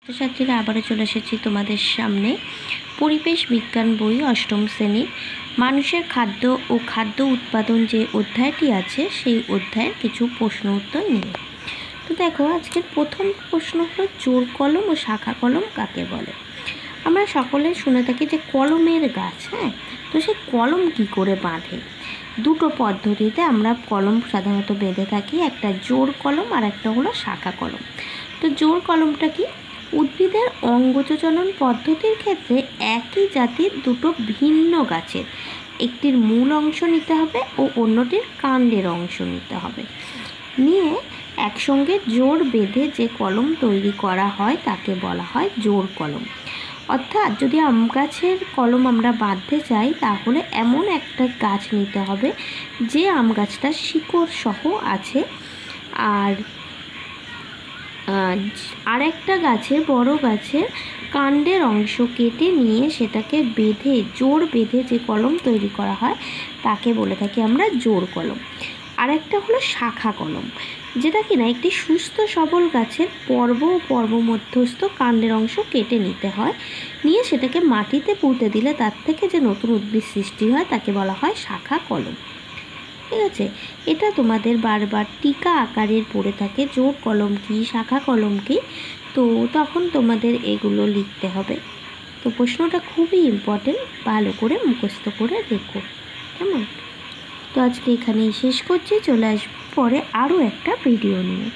ছাত্রছাত্রীরা আবারও চলে এসেছি তোমাদের সামনে পরিবেশ বিজ্ঞান বই অষ্টম শ্রেণীর মানুষের খাদ্য ও খাদ্য উৎপাদন যে অধ্যায়টি আছে সেই অধ্যায়ের কিছু প্রশ্ন উত্তর নিয়ে। তো দেখো, আজকের প্রথম প্রশ্ন হলো জোড় কলম ও শাখা কলম কাকে বলে। আমরা সকলে শুনে থাকি যে কলমের গাছ, তো সেই কলম কি করে বাঁধে। দুটো পদ্ধতিতে আমরা কলম সাধারণত বেঁধে থাকি, একটা জোড় কলম আর একটা হলো শাখা কলম। তো জোড় কলমটা কি? উদ্ভিদের অঙ্গজনন পদ্ধতির ক্ষেত্রে একই জাতির দুটো ভিন্ন গাছের একটির মূল অংশ নিতে হবে ও অন্যটির কাণ্ডের অংশ নিতে হবে, নিয়ে একসঙ্গে জোড় বেঁধে যে কলম তৈরি করা হয় তাকে বলা হয় জোড় কলম। অর্থাৎ যদি আম গাছের কলম আমরা বাঁধতে চাই তাহলে এমন একটা গাছ নিতে হবে যে আম গাছটা শিকড় সহ আছে, আর একটা গাছের বড় গাছের কাণ্ডের অংশ কেটে নিয়ে সেটাকে বেঁধে জোড় বেঁধে যে কলম তৈরি করা হয় তাকে বলে থাকি আমরা জোড় কলম। আরেকটা হলো শাখা কলম, যেটা কিনা একটি সুস্থ সবল গাছের পর্ব মধ্যস্থ কাণ্ডের অংশ কেটে নিতে হয়, নিয়ে সেটাকে মাটিতে পুঁতে দিলে তার থেকে যে নতুন উদ্ভিদ সৃষ্টি হয় তাকে বলা হয় শাখা কলম। ঠিক আছে, এটা তোমাদের বারবার টিকা আকারের পড়ে থাকে, জোড় কলম কি শাখা কলম কি, তো তখন তোমাদের এগুলো লিখতে হবে। তো প্রশ্নটা খুবই ইম্পর্টেন্ট, ভালো করে মুখস্থ করে রেখো, কেমন। তো আজকে এখানেই শেষ করছি, চলে আসবো পরে আরও একটা ভিডিও নিয়ে।